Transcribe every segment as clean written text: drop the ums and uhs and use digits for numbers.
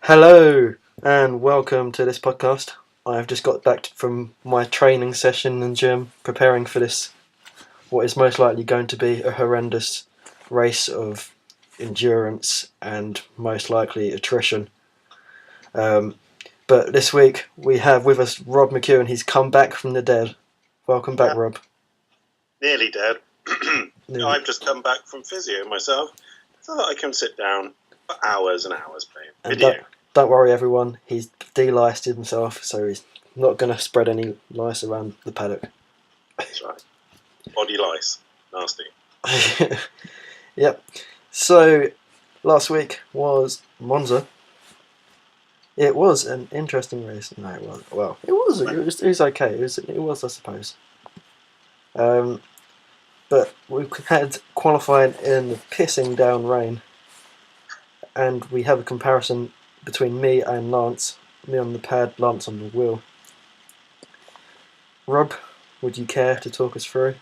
Hello and welcome to this podcast. I've just got back from my training session in the gym, preparing for this, what is most likely going to be a horrendous race of endurance and most likely attrition. But this week we have with us Rob McEwen. He's come back from the dead. Welcome back, Yeah. Rob. Nearly dead. Nearly. I've just come back from physio myself, so that I can sit down for hours and hours playing And video. Don't worry, everyone. He's deliced himself, so he's not going to spread any lice around the paddock. That's right. Body lice. Nasty. Yep. So last week was Monza. It was an interesting race. No, it wasn't. Well, it was. It was okay. It was, I suppose. But we had qualifying in the pissing down rain, and we have a comparison between me and Lance. Me on the pad, Lance on the wheel. Rob, would you care to talk us through?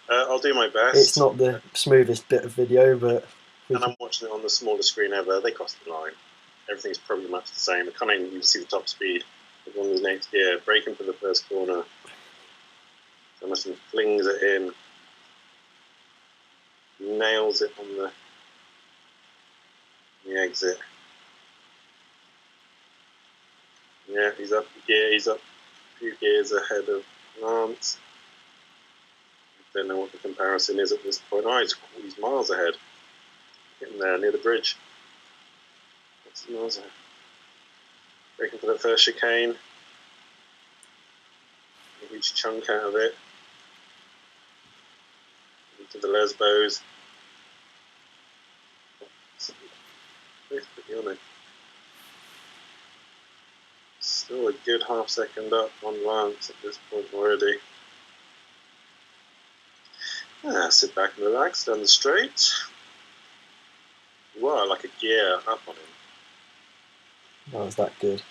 I'll do my best. It's not the smoothest bit of video, but and I'm watching it on the smallest screen ever. They crossed the line. Everything's probably much the same. I can't even see the top speed. On the next gear, braking for the first corner. Emerson flings it in. Nails it on the exit. Yeah, he's up the gear. He's up a few gears ahead of Lance. I don't know what the comparison is at this point. Oh, he's miles ahead. Getting there near the bridge. That's miles ahead. Braking for the first chicane. A huge chunk out of it. Into the Lesbos. Pretty on it. Still a good half second up on Lance at this point already. Sit back and relax down the straight. Wow, like a gear up on him. that was that good.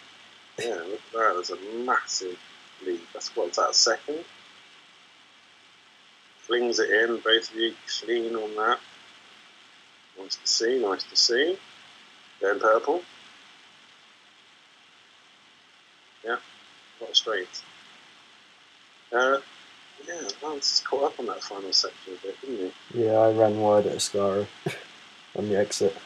Yeah, look at that. There's a massive lead. That's what's that, a second? Flings it in. Both of you clean on that. Nice to see, nice to see. Going purple. Yeah, a lot of straights. Yeah, Lance caught up on that final section a bit, didn't he? Yeah, I ran wide at Ascaro on the exit.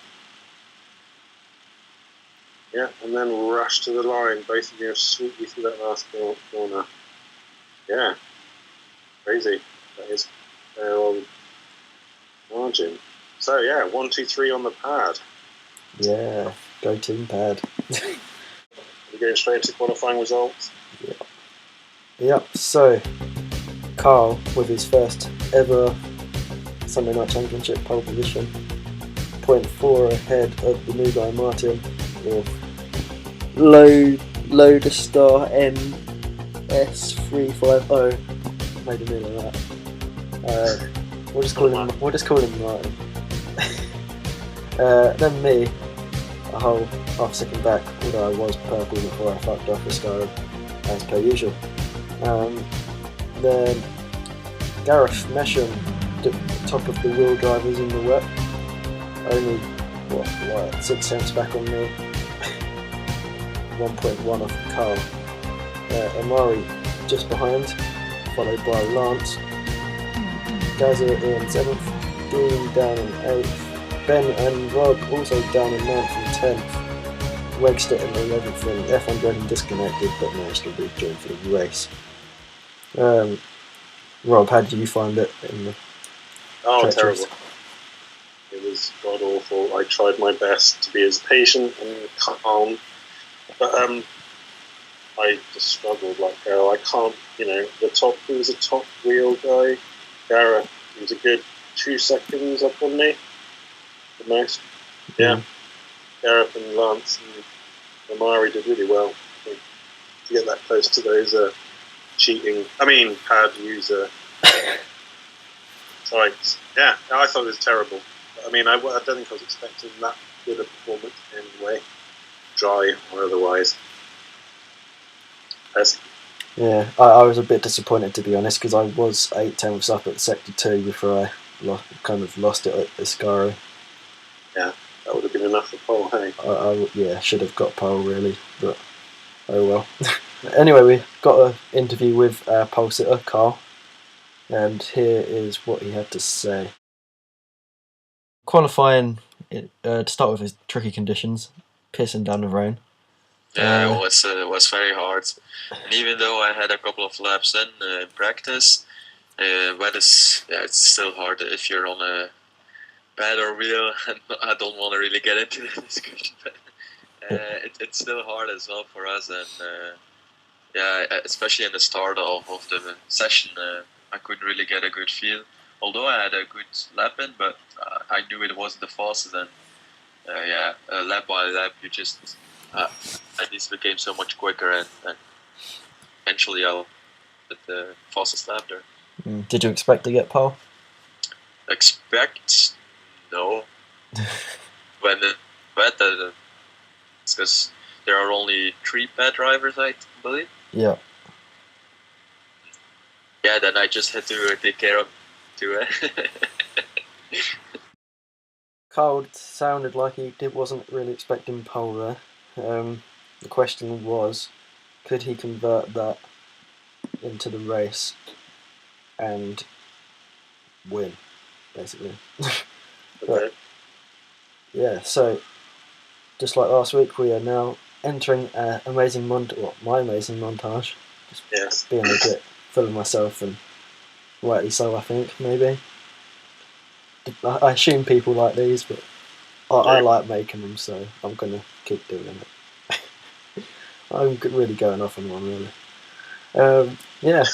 Yeah, and then rush to the line. Both of you sweeply through that last corner. Yeah, crazy. That is their old margin. So yeah, 1, 2, 3 on the pad. Yeah, go team pad. We're going straight into qualifying results. Yep, so Carl with his first ever Sunday Night Championship pole position, 0.4 ahead of the new guy Martin with Lodestar NS350. Made a meal of that. We'll just call him Martin. Then me, a whole half second back, although I was purple before I fucked off the sky as per usual. Then Gareth Mesham, the top of the wheel drivers in the wet, only what 6 cents back on me. 1.1 off Carl. Amari just behind, followed by Lance. Gazza in 7th, Dean down in 8th. Ben and Rob also down in 9th and 10th. Wegstead in 11th and F1 disconnected, but managed to rejoin for the race. Rob, how did you find it in the Terrible. It was god awful. I tried my best to be as patient and calm, but I just struggled like hell. I can't, who was a top wheel guy? Gareth, he was a good 2 seconds up on me, the most. Yeah. Gareth and Lance and Amari did really well to get that close to those pad user types. Yeah, I thought it was terrible. I don't think I was expecting that good a performance anyway, dry or otherwise. Yeah, I was a bit disappointed, to be honest, because I was 8/10ths up at Sector 2 before I lost it at Ascaro. Yeah, that would have good enough for pole, hey? Yeah, should have got pole really, but oh well. Anyway, we got an interview with pole sitter Carl, and here is what he had to say. Qualifying, to start with, is tricky conditions, pissing down the rain. Yeah, it was very hard. And even though I had a couple of laps in practice, it's still hard if you're on a pad or wheel. And I don't want to really get into the discussion, but it's still hard as well for us. And especially in the start of the session, I couldn't really get a good feel. Although I had a good lap in, but I knew it wasn't the fastest. And lap by lap, you just at least became so much quicker, and eventually I'll get the fastest lap there. Did you expect to get pole? Expect? No. When it's because there are only 3 pad drivers, I believe. Yeah. Yeah, then I just had to take care of it. Carl sounded like he wasn't really expecting pole there. The question was, could he convert that into the race and win, basically? But, yeah, so just like last week, we are now entering my amazing montage. Just being a bit full of myself, and rightly so, I think, maybe. I assume people like these, but I like making them, so I'm going to keep doing it. I'm really going off on one, really. Yeah.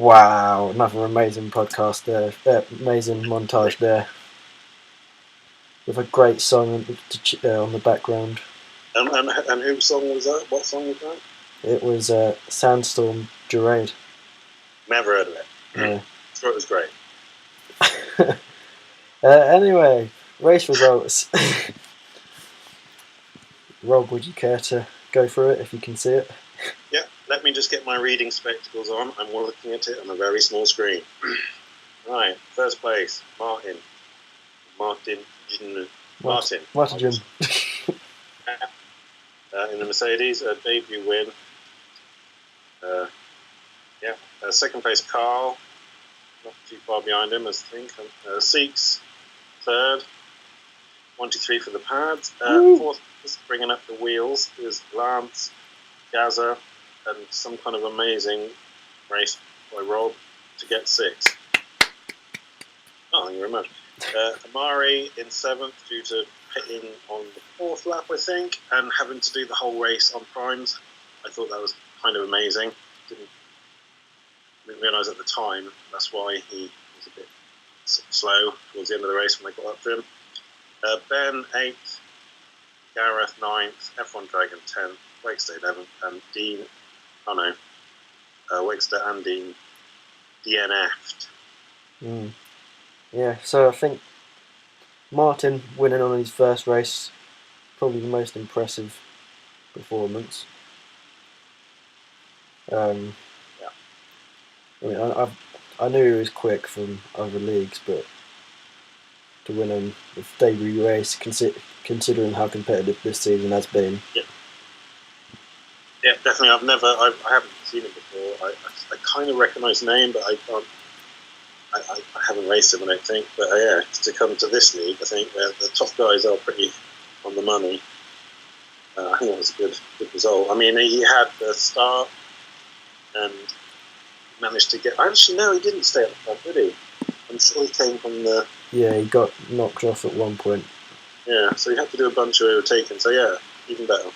Wow, another amazing podcast there. Amazing montage there. With a great song on the background. And whose song was that? What song was that? It was Sandstorm Gerade. Never heard of it. No. Thought it was great. Anyway, race results. Rob, would you care to go through it if you can see it? Yeah, let me just get my reading spectacles on. I'm looking at it on a very small screen. Right, first place, Martin. In the Mercedes, a debut win. Second place, Carl. Not too far behind him, I think. Seeks, third. 1, 2, 3 for the pads. Fourth, bringing up the wheels, is Lance, Gaza, and some kind of amazing race by Rob to get 6. Oh, thank you very much. Amari in 7th due to pitting on the 4th lap, I think, and having to do the whole race on primes. I thought that was kind of amazing. Didn't realise at the time that's why he was a bit slow towards the end of the race when I got up to him. Ben 8th, Gareth 9th, F1 Dragon 10th, Wakester 11th, and Dean, Wakester and Dean DNF'd. Yeah, so I think Martin winning on his first race, probably the most impressive performance. I mean, I knew he was quick from other leagues, but to win on the debut race, considering how competitive this season has been. Yeah, definitely. I haven't seen it before. I kind of recognise the name, but I can't. I haven't raced him, I don't think. But to come to this league, I think the top guys are pretty on the money. I think that was a good result. I mean, he had the start and managed to get. Actually, no, he didn't stay at the front, did he? I'm sure he came from the. Yeah, he got knocked off at one point. Yeah, so he had to do a bunch of overtaking. So yeah, even better.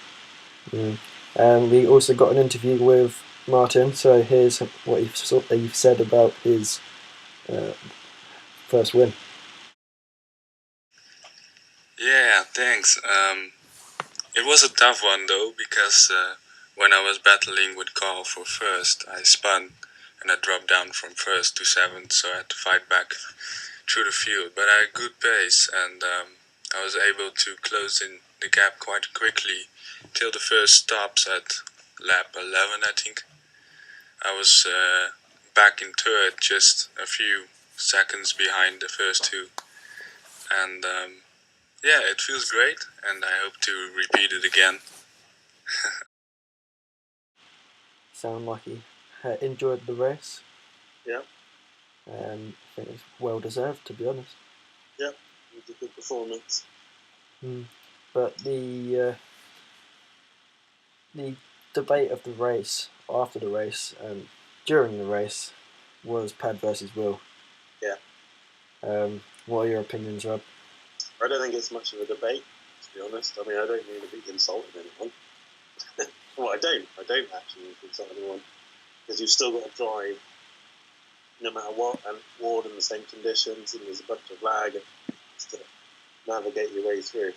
And we also got an interview with Martin. So here's what you've said about his first win. Yeah, thanks. It was a tough one though, because when I was battling with Carl for first, I spun and I dropped down from first to 7th, so I had to fight back through the field. But I had good pace, and I was able to close in the gap quite quickly till the first stops at lap 11, I think. I was back in third, just a few seconds behind the first two. And it feels great, and I hope to repeat it again. Sound like he enjoyed the race. Yeah. I think it's well deserved, to be honest. Yeah, it was a good performance. But the debate of the race, after the race and during the race, was Pad versus Will. Yeah. What are your opinions, Rob? I don't think it's much of a debate, to be honest. I mean, I don't mean to be insulting anyone. Well, I don't actually mean to insult anyone, because you've still got to drive no matter what, and ward in the same conditions, and there's a bunch of lag to navigate your way through.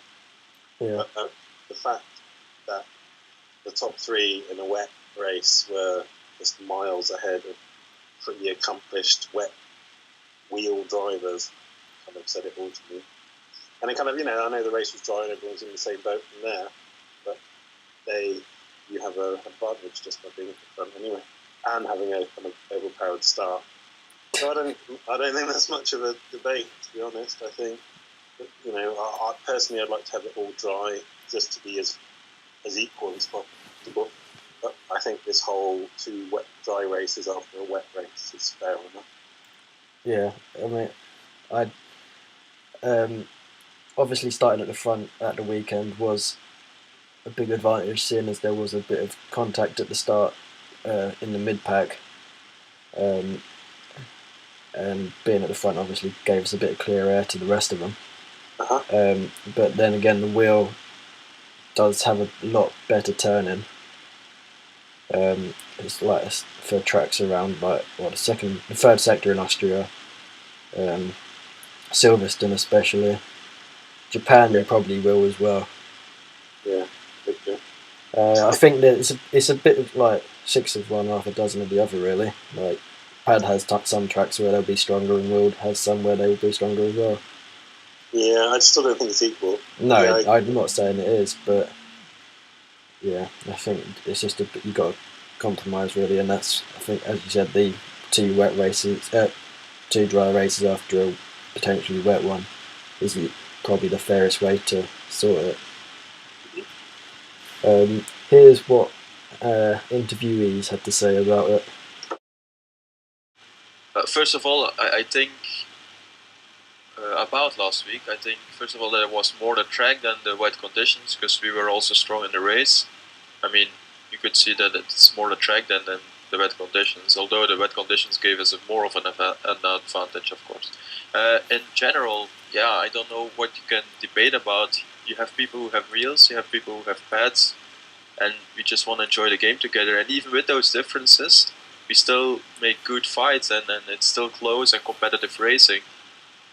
Yeah. But the fact that the top 3 in a wet race were just miles ahead of pretty accomplished wet wheel drivers kind of said it all to me. And it kind of, I know the race was dry and everyone's in the same boat from there, but you have an advantage just by being at the front anyway, and having a kind of overpowered start. So I don't think that's much of a debate, to be honest. I think, I personally, I'd like to have it all dry, just to be as equal as possible. But I think this whole 2 wet dry races after a wet race is fair enough. Yeah, I mean, obviously starting at the front at the weekend was a big advantage, seeing as there was a bit of contact at the start in the mid-pack. And being at the front obviously gave us a bit of clear air to the rest of them. But then again, the wheel does have a lot better turning. It's like for tracks around like the third sector in Austria, Silverstone especially. Japan, you probably will as well. Yeah, okay. I think that it's a bit of like 6 of one, half a dozen of the other, really. Like Pad has some tracks where they'll be stronger, and World has some where they will be stronger as well. Yeah, I still don't think it's equal. No, yeah, I'm not saying it is, but yeah, I think it's just you got to compromise really, and that's, I think, as you said, the 2 wet races, 2 dry races after a potentially wet one is probably the fairest way to sort it. Here's what interviewees had to say about it. First of all, I think about last week, I think first of all there was more the track than the wet conditions, because we were also strong in the race. I mean, you could see that it's more the track than the wet conditions, although the wet conditions gave us more of an advantage, of course. In general, yeah, I don't know what you can debate about. You have people who have wheels, you have people who have pads, and we just want to enjoy the game together. And even with those differences, we still make good fights, and it's still close and competitive racing.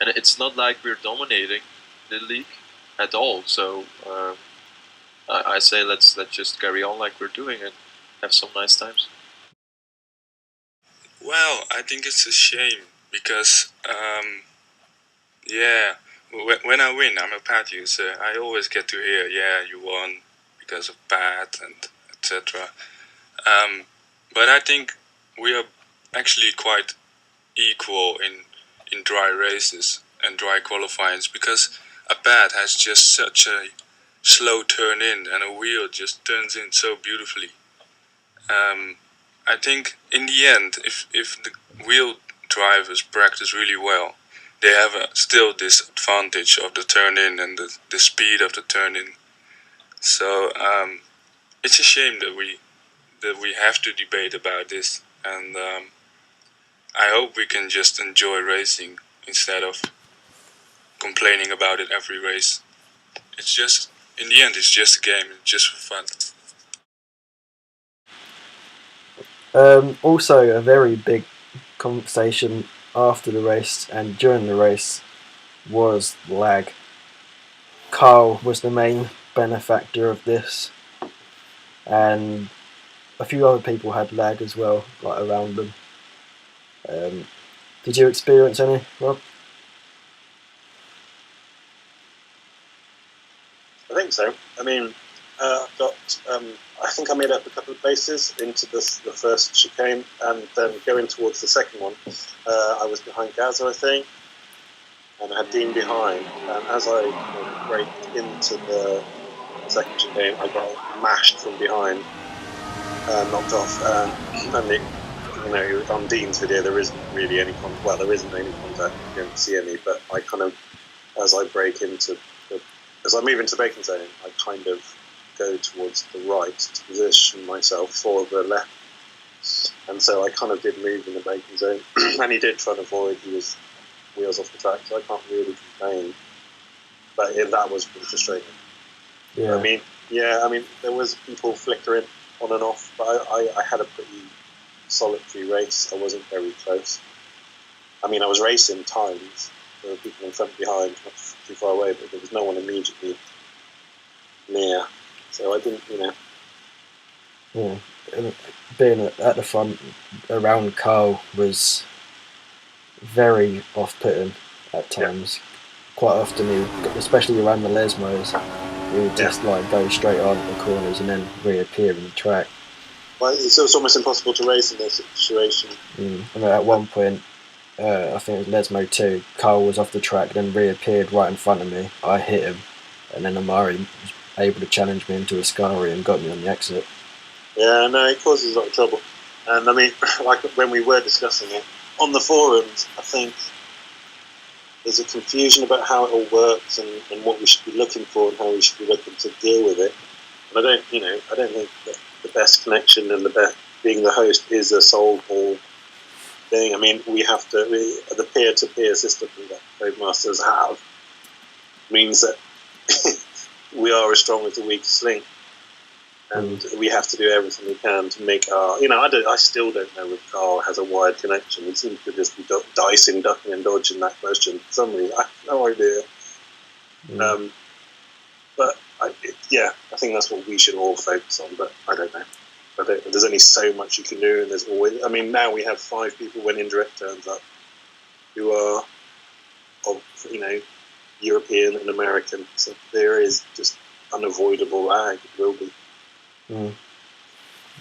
And it's not like we're dominating the league at all. So I say let's just carry on like we're doing and have some nice times. Well, I think it's a shame because, yeah, when I win, I'm a pad user. I always get to hear, yeah, you won because of pad and etc. But I think we are actually quite equal in dry races and dry qualifyings, because a pad has just such a slow turn in and a wheel just turns in so beautifully. I think in the end, if the wheel drivers practice really well, they have still this advantage of the turn in and the speed of the turn in. So it's a shame that we have to debate about this, and I hope we can just enjoy racing instead of complaining about it every race. It's just, in the end, it's just a game, it's just for fun. Also, a very big conversation after the race and during the race was lag. Carl was the main benefactor of this, and a few other people had lag as well, like around them. Did you experience any, Rob? I think so. I mean, I think I made up a couple of places into the first chicane, and then going towards the second one, I was behind Gaza, I think, and I had Dean behind. And as I braked into the second chicane, I got mashed from behind, knocked off, and it, on Dean's video there isn't really any there isn't any contact. You don't see any, but I kind of, as I brake into as I move into the braking zone, I kind of go towards the right to position myself for the left. And so I kind of did move in the braking zone. And he did try to avoid, he was wheels off the track, so I can't really complain. But that was pretty frustrating. Yeah. I mean, there was people flickering on and off, but I had a pretty solitary race. I wasn't very close. I mean, I was racing times. There were people in front and behind, not too far away, but there was no one immediately near. So I didn't, Yeah, being at the front around Carl was very off-putting at times. Yeah. Quite often, especially around the Lesmos, he would just go straight on the corners and then reappear in the track. Well, it's almost impossible to race in that situation. I mean, at one point, I think it was Lesmo 2, Carl was off the track, then reappeared right in front of me. I hit him, and then Amari was able to challenge me into a Ascari and got me on the exit. Yeah, no, it causes a lot of trouble. And I mean, like when we were discussing it on the forums, I think there's a confusion about how it all works and what we should be looking for and how we should be looking to deal with it. And I don't think that the best connection and the best being the host is a solve-all thing. I mean, the peer-to-peer system that Codemasters have means that we are as strong as the weakest link. and we have to do everything we can to make our. I still don't know if Carl has a wired connection. He seems to just be dicing, ducking, and dodging that question. For some reason, I have no idea. But I think that's what we should all focus on. But I don't know. There's only so much you can do, and there's always. I mean, now we have 5 people when Indirect turns up, who are, European and American. So there is just unavoidable lag. It will be.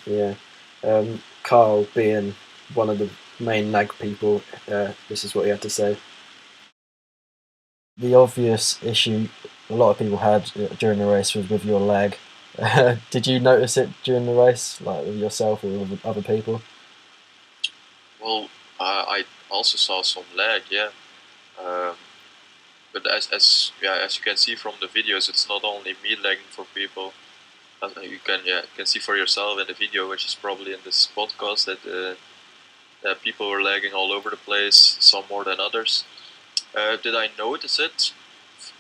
Yeah. Carl, being one of the main lag people, this is what he had to say. The obvious issue a lot of people had during the race was with your lag. Did you notice it during the race, like with yourself or with other people? Well, I also saw some lag, yeah. But as you can see from the videos, it's not only me lagging for people. You can see for yourself in the video, which is probably in this podcast, that people were lagging all over the place, some more than others. Did I notice it,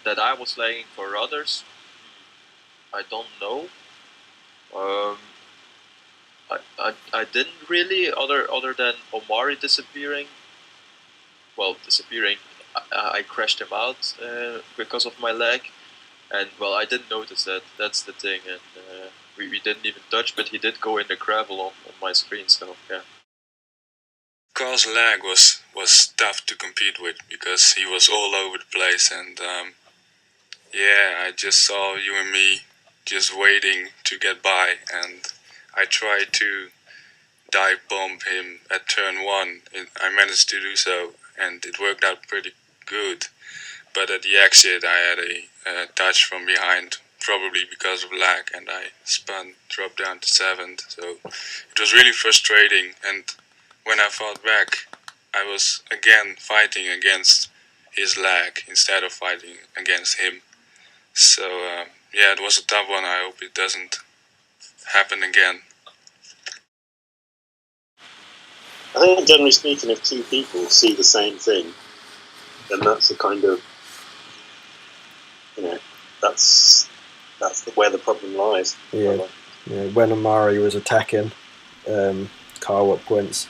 that I was lagging for others? I don't know. I didn't really, other than Omari disappearing. Well, disappearing, I crashed him out because of my lag. And, well, I didn't notice that. That's the thing. And we didn't even touch, but he did go in the gravel on my screen, so, yeah. Carl's lag was tough to compete with because he was all over the place. And, I just saw you and me just waiting to get by. And I tried to dive bomb him at turn 1. I managed to do so, and it worked out pretty good. But at the exit, I had a touch from behind, probably because of lag, and I dropped down to 7th. So it was really frustrating. And when I fought back, I was again fighting against his lag instead of fighting against him. So it was a tough one. I hope it doesn't happen again. I think, generally speaking, if 2 people see the same thing, then that's the kind of, that's where the problem lies. Yeah. When Omari was attacking Carl at points,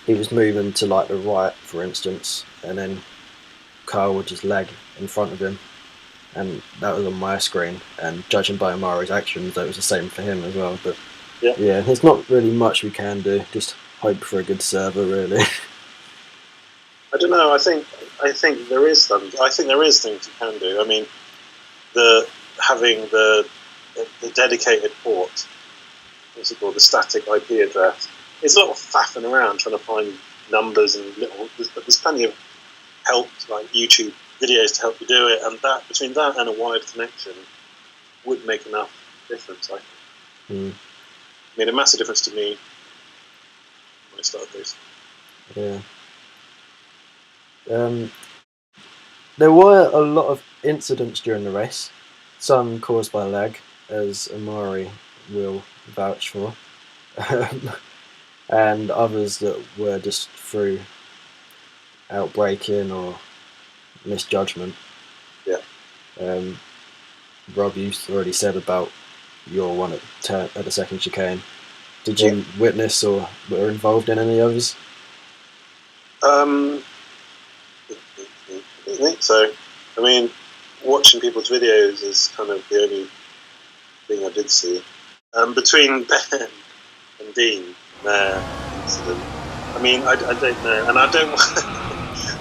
he was moving to like the right, for instance, and then Carl would just lag in front of him, and that was on my screen. And judging by Omari's actions, that was the same for him as well. But there's not really much we can do. Just hope for a good server, really. I don't know. I think there is some. I think there is things you can do. I mean, having the dedicated port, what's it called, the static IP address. It's a lot of faffing around trying to find numbers and but there's plenty of help, like YouTube videos to help you do it. And that between that and a wired connection would make enough difference. I think. Made a massive difference to me when I started this. Yeah. There were a lot of incidents during the race, some caused by lag, as Omari will vouch for, and others that were just through outbraking or misjudgment. Yeah. Rob, you already said about your one at the second chicane. Did you witness or were involved in any others? I think so. I mean, watching people's videos is kind of the only thing I did see. Between Ben and Dean, their incident. I mean, I don't know, and I don't.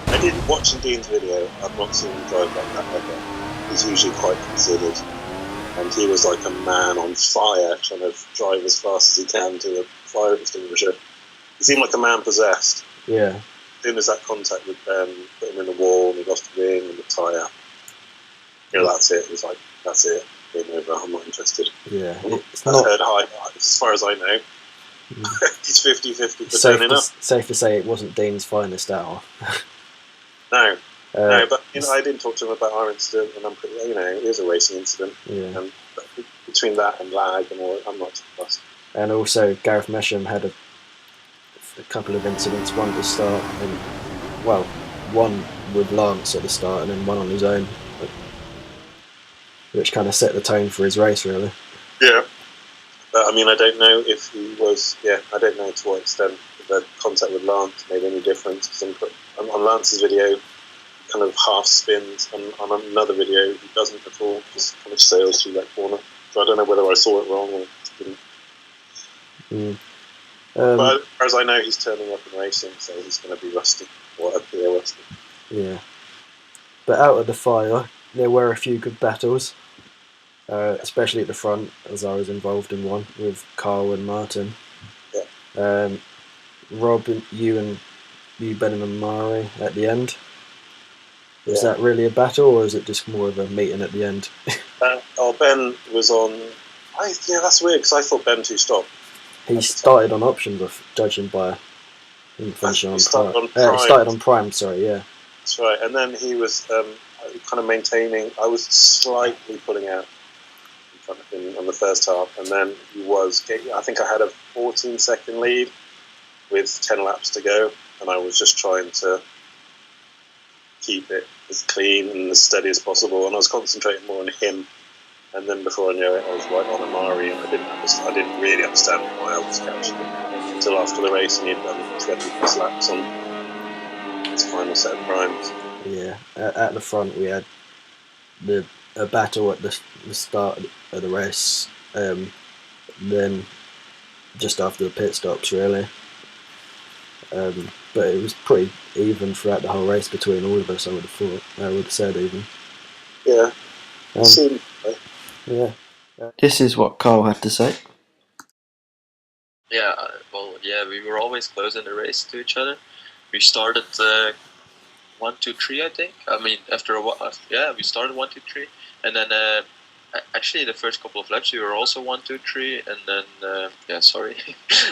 I didn't watch Dean's video. I've not seen him drive like that ever. He's usually quite considered, and he was like a man on fire, trying to drive as fast as he can to a fire extinguisher. He seemed like a man possessed. Yeah. As soon as that contact with Ben, put him in the wall, and he lost the ring and the tyre. That's it. It was like, that's it. Game over. I'm not interested. Yeah. It's I not heard high. As far as I know, he's 50-50 for turning up. Safe to say it wasn't Dean's finest hour. No, but I didn't talk to him about our incident, and I'm pretty, it is a racing incident. Yeah. And between that and lag and all, I'm not too fussed. And also, Gareth Mesham had a couple of incidents, one at the start, and one with Lance at the start, and then one on his own, which kind of set the tone for his race, really. Yeah. But I mean, I don't know if he was. Yeah, I don't know to what extent the contact with Lance made any difference. Because on Lance's video, he kind of half spins. On another video, he doesn't at all. Just kind of sails through that corner. So I don't know whether I saw it wrong or didn't. But as far as I know, he's turning up in racing, so he's going to be rusty or appear rusty. Yeah. But out of the fire, there were a few good battles, especially at the front, as I was involved in one with Carl and Martin. Yeah. Rob, you, Ben and Mari at the end. Was that really a battle, or is it just more of a meeting at the end? Ben was on. That's weird because I thought Ben 2 stopped. He started on options, judging by him finishing on Prime. He started on Prime, sorry, yeah. That's right, and then he was kind of maintaining. I was slightly pulling out in front of him on the first half, and then he was. I think I had a 14-second lead with 10 laps to go, and I was just trying to keep it as clean and as steady as possible, and I was concentrating more on him. And then before I knew it, I was right on Amari, and I didn't really understand why I was catching him until after the race, and he'd done 20+ laps on his final set of primes. Yeah, at the front we had a battle at the start of the race, then just after the pit stops, really. But it was pretty even throughout the whole race between all of us, I would have said even. Yeah. Yeah. This is what Carl had to say. Yeah, we were always close in the race to each other. We started 1, 2, 3, I think. I mean, after a while, we started 1, 2, 3, and then actually the first couple of laps we were also 1, 2, 3, and then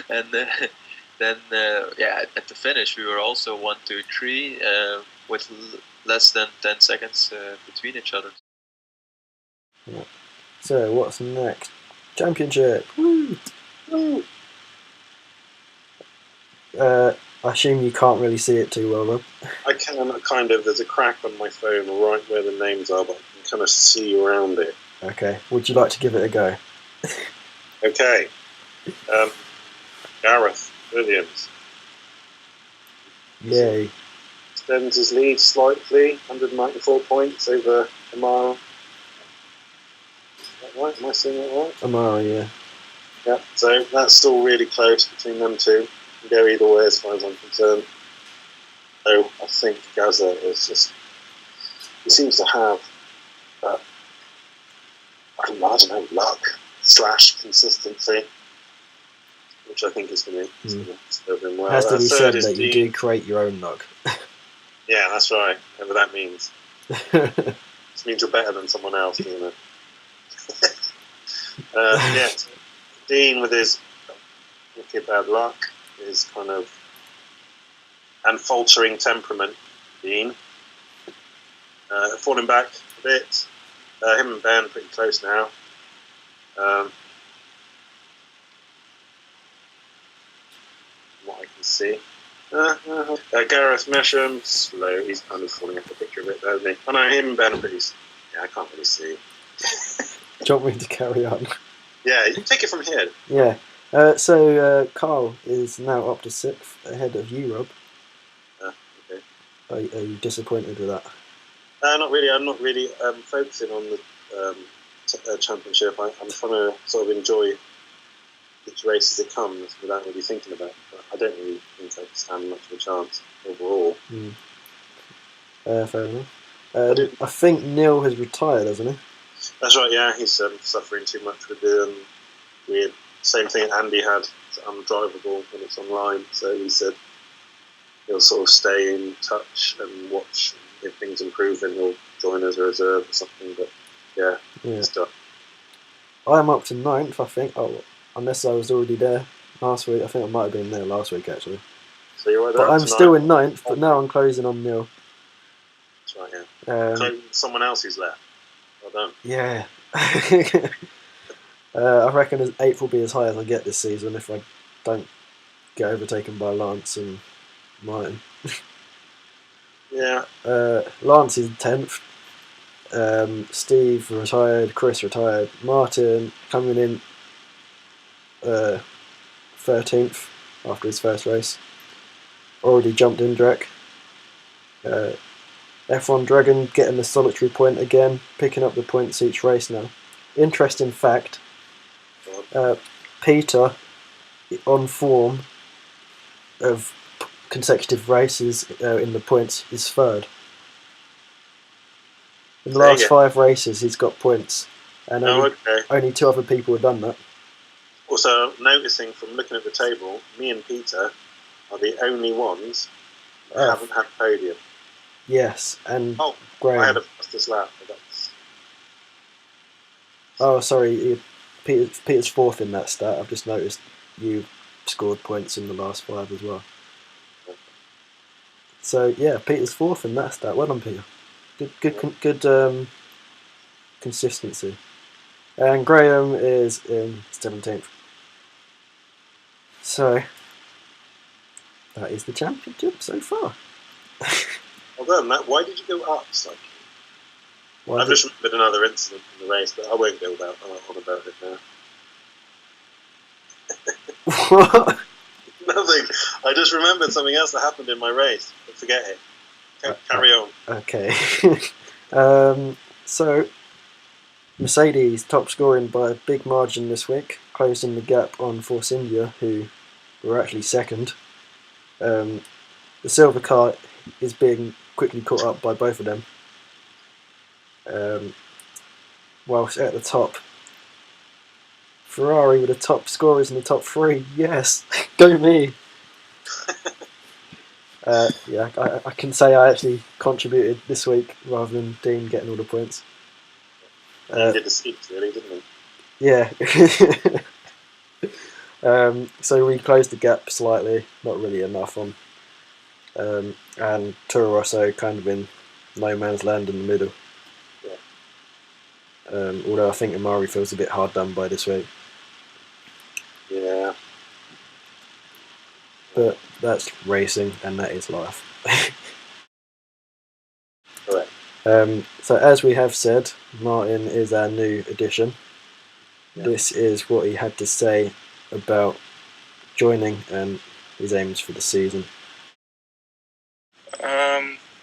and then at the finish we were also 1, 2, 3 with less than 10 seconds between each other. Yeah. So what's next? Championship. Woo! Woo! I assume you can't really see it too well, Rob. I can kind of. There's a crack on my phone right where the names are, but I can kind of see around it. Okay. Would you like to give it a go? Okay. Gareth Williams. Yay. Extends his lead slightly, 194 points over Amari. Is that right? Am I seeing it right? Amari, yeah. Yeah, so that's still really close between them two. Can go either way as far as I'm concerned. So I think Gaza is just. He seems to have that. I don't know, luck / consistency, which I think is going to serve him well. Has to be said that you do create your own luck. Yeah, that's right. Whatever that means. This means you're better than someone else, doesn't it? Dean with his wicked bad luck, his kind of and faltering temperament. Dean falling back a bit. Him and Ben pretty close now. What I can see. Gareth Mesham, slow. He's kind of falling off the picture a bit, doesn't he? I know him and Ben are pretty. Yeah, I can't really see. Do you want me to carry on? Yeah, you can take it from here. Yeah. So Carl is now up to 6th, ahead of you, Rob. Okay. Are you disappointed with that? Not really. I'm not really focusing on the championship. I'm trying to sort of enjoy each race as it comes without really thinking about it. But I don't really think I stand much of a chance overall. Fair enough. I think Neil has retired, hasn't he? That's right, yeah. He's suffering too much with the weird. Same thing Andy had. It's undrivable when it's online. So he said he'll sort of stay in touch and watch. If things improve, then he'll join as a reserve or something. But yeah. It's done. I'm up to 9th, I think. Oh, unless I was already there last week. I think I might have been there last week, actually. So you're right there. But I'm still in 9th, but now I'm closing on Neil. That's right, yeah. Someone else who's left. Well done. Yeah. I reckon 8th will be as high as I get this season if I don't get overtaken by Lance and Martin. Yeah. Lance is 10th. Steve retired. Chris retired. Martin coming in 13th after his first race. Already jumped in Drek. F1 Dragon getting the solitary point again, picking up the points each race now. Interesting fact, Peter, on form of consecutive races in the points, is third. In the last 5 races, he's got points, and only 2 other people have done that. Also, noticing from looking at the table, me and Peter are the only ones that haven't had a podium. Yes, and Graham. I had a fastest lap. But that's... Oh, sorry, Peter's fourth in that stat. I've just noticed you scored points in the last 5 as well. So yeah, Peter's fourth in that stat. Well done, Peter. Good consistency. And Graham is in 17th. So that is the championship so far. Although, Matt, why did you go up slightly? I've just remembered another incident in the race, but I won't go on about it now. What? Nothing. I just remembered something else that happened in my race. But forget it. Carry on. Okay. So, Mercedes top scoring by a big margin this week, closing the gap on Force India, who were actually second. The silver car is being quickly caught up by both of them. Whilst at the top, Ferrari with the top scorers in the top 3. Yes, go me. Yeah, I can say I actually contributed this week rather than Dean getting all the points. He did the seats, really, didn't he? Yeah. So we closed the gap slightly, not really enough on. And Toro Rosso kind of in no man's land in the middle. Yeah. Although I think Amari feels a bit hard done by this week. Yeah. But that's racing and that is life. Correct. So as we have said, Martin is our new addition. Yeah. This is what he had to say about joining and his aims for the season.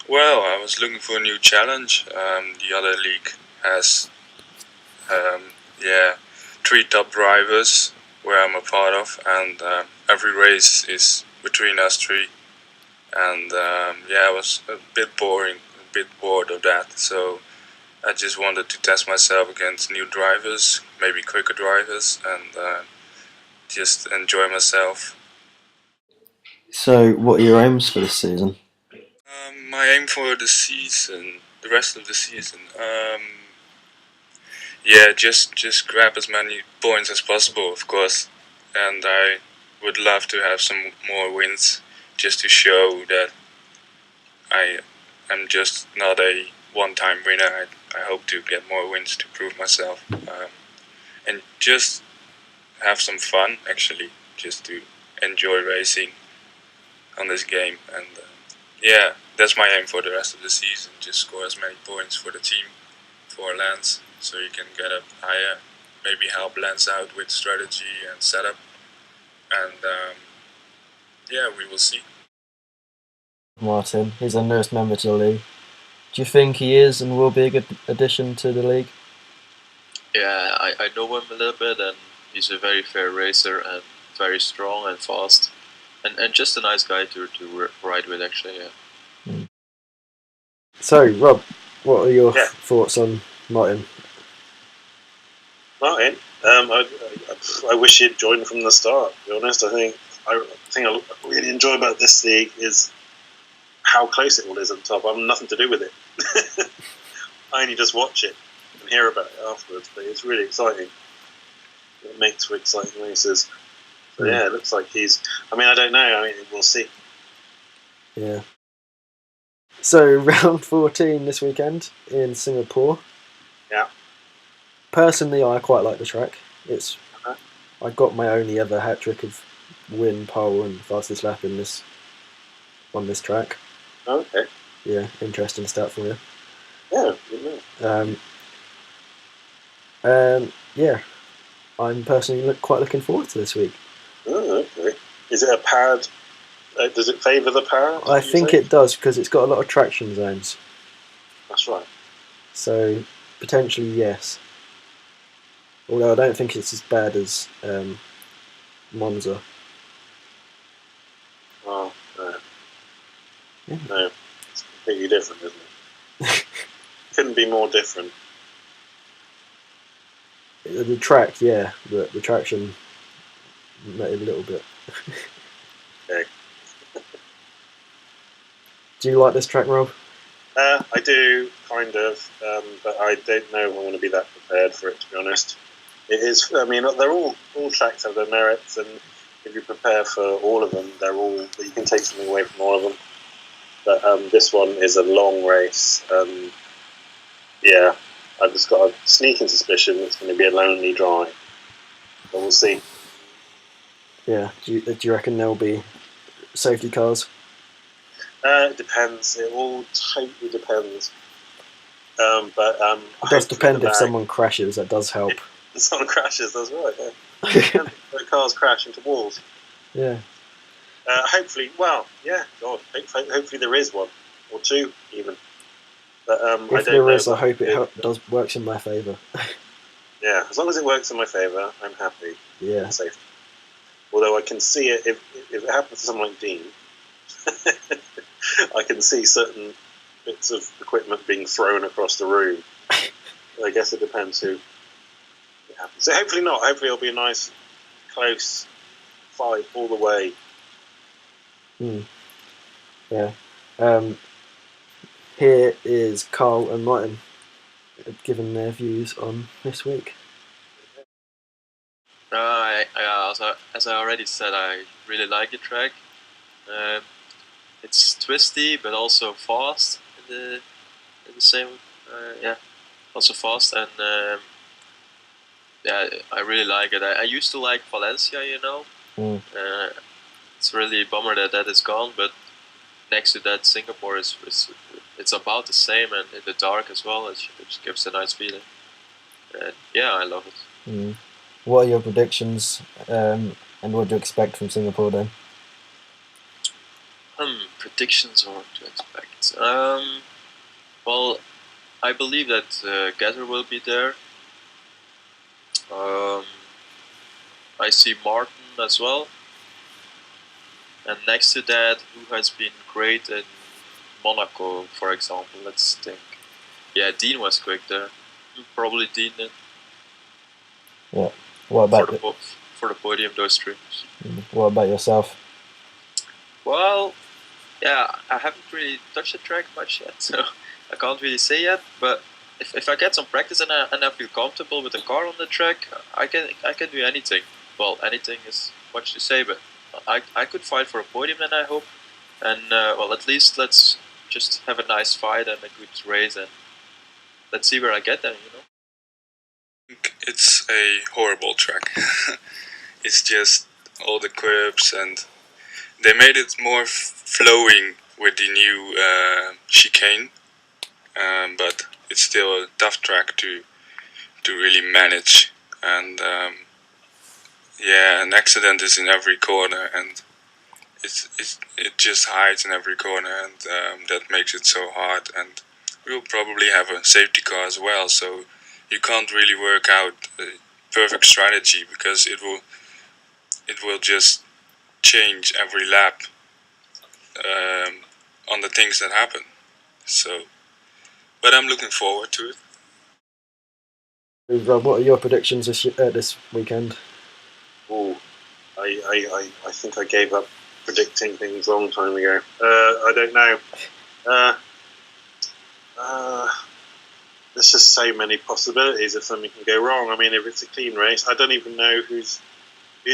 Well, I was looking for a new challenge. The other league has 3 top drivers where I'm a part of, and every race is between us 3. And I was a bit bored of that, so I just wanted to test myself against new drivers, maybe quicker drivers, and just enjoy myself. So, what are your aims for this season? My aim for the rest of the season, just grab as many points as possible, of course, and I would love to have some more wins, just to show that I am just not a one-time winner. I hope to get more wins to prove myself, and just have some fun, actually, just to enjoy racing on this game. And that's my aim for the rest of the season, just score as many points for the team, for Lance, so you can get up higher, maybe help Lance out with strategy and setup, and we will see. Martin, he's our newest member to the league. Do you think he is and will be a good addition to the league? Yeah, I know him a little bit, and he's a very fair racer and very strong and fast, and just a nice guy to ride with, actually. Yeah. So, Rob, what are your thoughts on Martin? Martin, I wish he'd joined from the start. To be honest, I think I really enjoy about this league is how close it all is at the top. I have nothing to do with it. I only just watch it and hear about it afterwards. But it's really exciting. It makes for exciting races. So it looks like he's. I mean, I don't know. We'll see. Yeah. So round 14 this weekend in Singapore. Yeah. Personally, I quite like the track. It's. I got my only ever hat trick of win, pole, and fastest lap on this track. Okay. Yeah, interesting stat for you. Yeah. I'm personally quite looking forward to this week. Oh, okay. Is it a pad? Does it favour the pad? I think it does because it's got a lot of traction zones. That's right. So potentially yes. Although I don't think it's as bad as Monza. Oh, no. Yeah. No, it's completely different, isn't it? Couldn't be more different. The track, yeah, but the traction maybe a little bit. Okay. Do you like this track, Rob? I do, kind of, but I don't know if I'm going to be that prepared for it, to be honest. It is, I mean, they're all tracks have their merits, and if you prepare for all of them, you can take something away from all of them. But this one is a long race. Yeah, I've just got a sneaking suspicion it's going to be a lonely drive. But we'll see. Yeah. Do you reckon there'll be safety cars? It depends. It all totally depends. It does depend if someone crashes. That does help. If someone crashes, that's right. Yeah. Cars crash into walls. Yeah. Hopefully, well, yeah. God, hopefully there is one or two even. But if there is, I hope it works in my favour. Yeah, as long as it works in my favour, I'm happy. Yeah. And safe. Although I can see it if it happens to someone like Dean, I can see certain bits of equipment being thrown across the room. I guess it depends who it happens. So hopefully not. Hopefully it'll be a nice, close fight all the way. Yeah. Here is Carl and Martin giving their views on this week. As I already said, I really like the track. It's twisty, but also fast in the same. Also fast, and I really like it. I used to like Valencia, it's really a bummer that is gone, but next to that, Singapore it's about the same, and in the dark as well. It gives a nice feeling. And yeah, I love it. What are your predictions, and what do you expect from Singapore then? Predictions or what to expect? Well, I believe that Gather will be there. I see Martin as well. And next to that, who has been great in Monaco, for example? Let's think. Yeah, Dean was quick there. Probably Dean then. Yeah. What about for the podium, those three. What about yourself? Well, yeah, I haven't really touched the track much yet, so I can't really say yet. But if I get some practice and I feel comfortable with the car on the track, I can do anything. Well, anything is much to say, but I could fight for a podium then, I hope. And well, at least let's just have a nice fight and a good race, and let's see where I get there. It's a horrible track. It's just all the curves, and they made it more flowing with the new chicane, but it's still a tough track to really manage. And an accident is in every corner, and it just hides in every corner, and that makes it so hard. And we'll probably have a safety car as well, so you can't really work out a perfect strategy because it will just change every lap on the things that happen. So, but I'm looking forward to it. Rob, what are your predictions this weekend? Oh, I think I gave up predicting things a long time ago. I don't know. There's just so many possibilities if something can go wrong. I mean, if it's a clean race, I don't even know who's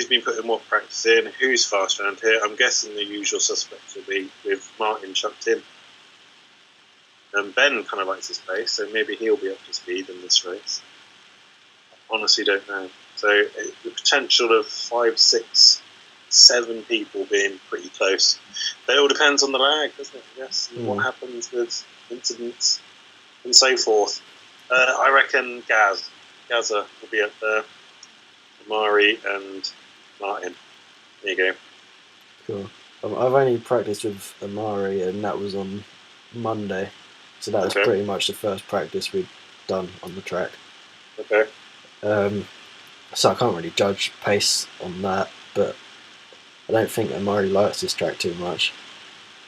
been putting what practice in, who's fast around here. I'm guessing the usual suspects will be with Martin chucked in. And Ben kind of likes his pace, so maybe he'll be up to speed in this race. I honestly don't know. So the potential of 5, 6, 7 people being pretty close. But it all depends on the lag, doesn't it? Yes, and what happens with incidents and so forth. I reckon Gazza will be up there. Amari and Martin. There you go. Cool. I've only practiced with Amari, and that was on Monday, so that was pretty much the first practice we'd done on the track. Okay. So I can't really judge pace on that, but I don't think Amari likes this track too much.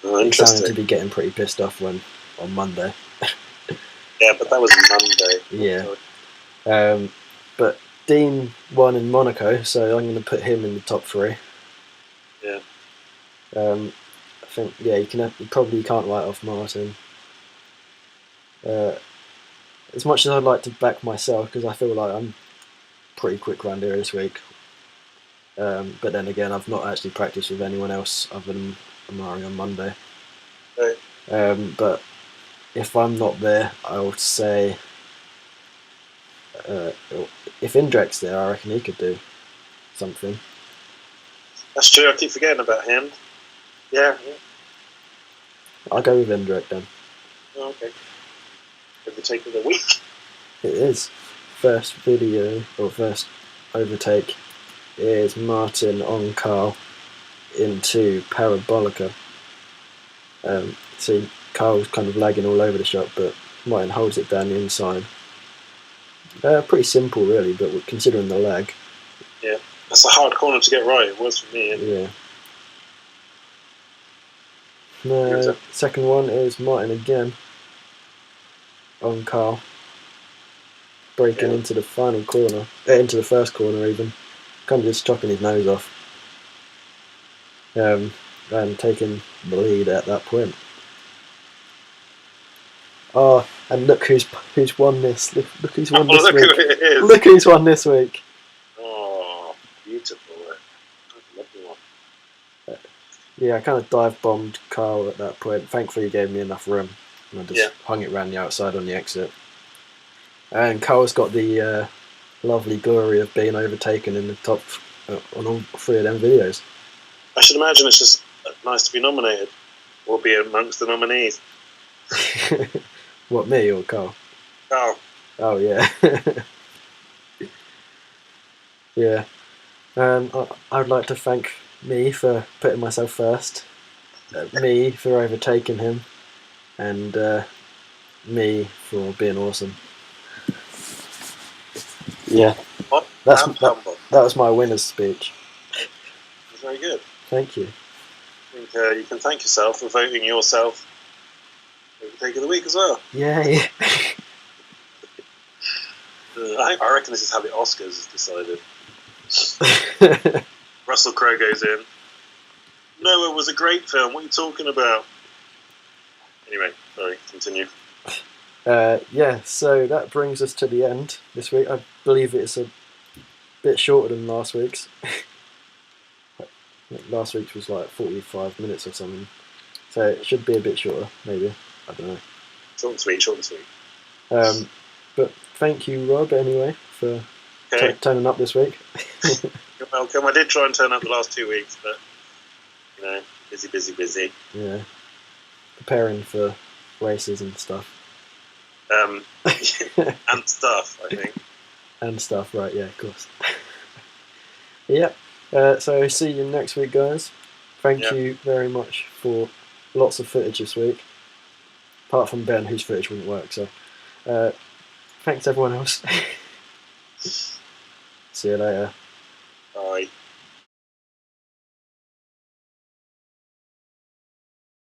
Oh, he interesting. sounded to be getting pretty pissed off on Monday. Yeah, but that was Monday. Yeah. But Dean won in Monaco, so I'm going to put him in the top 3. Yeah. I think you probably can't write off Martin. As much as I'd like to back myself, because I feel like I'm pretty quick round here this week. But then again, I've not actually practiced with anyone else other than Amari on Monday. Right. But if I'm not there, I would say if Indrek's there, I reckon he could do something. That's true. I keep forgetting about him. Yeah. I'll go with Indrek then. Oh, okay. Overtake of the week. It is. First overtake is Martin on Carl into Parabolica. See, Carl's kind of lagging all over the shop, but Martin holds it down the inside. Pretty simple, really, but considering the lag. Yeah, that's a hard corner to get right. It was for me. Yeah. The second one is Martin again on Carl, breaking into the final corner, into the first corner even, kind of just chopping his nose off, and taking the lead at that point. Oh, and look who's won this. Look who's won this week. Who it is. Look who's won this week. Oh, beautiful. Lovely one. Yeah, I kind of dive bombed Carl at that point. Thankfully, he gave me enough room, and I just hung it round the outside on the exit. And Carl's got the lovely glory of being overtaken in the top on all 3 of them videos. I should imagine it's just nice to be nominated, or be amongst the nominees. What, me or Carl? Carl. Oh yeah. Yeah. I'd like to thank me for putting myself first, me for overtaking him, and me for being awesome. Yeah. That was my winner's speech. It was very good. Thank you. I think you can thank yourself for voting yourself Overtake of the Week as well. Yay. I reckon this is how the Oscars decided. Russell Crowe goes in. Noah was a great film. What are you talking about? Anyway, sorry, continue. Yeah, so that brings us to the end this week. I believe it's a bit shorter than last week's. Last week's was like 45 minutes or something. So it should be a bit shorter, maybe. I don't know. Short and sweet. But thank you, Rob, anyway, for turning up this week. You're welcome. I did try and turn up the last 2 weeks, but, busy. Yeah. Preparing for races and stuff. And stuff, I think. And stuff, right, yeah, of course. Yeah. So see you next week, guys. Thank you very much for lots of footage this week. Apart from Ben, whose footage wouldn't work, so thanks everyone else. See you later.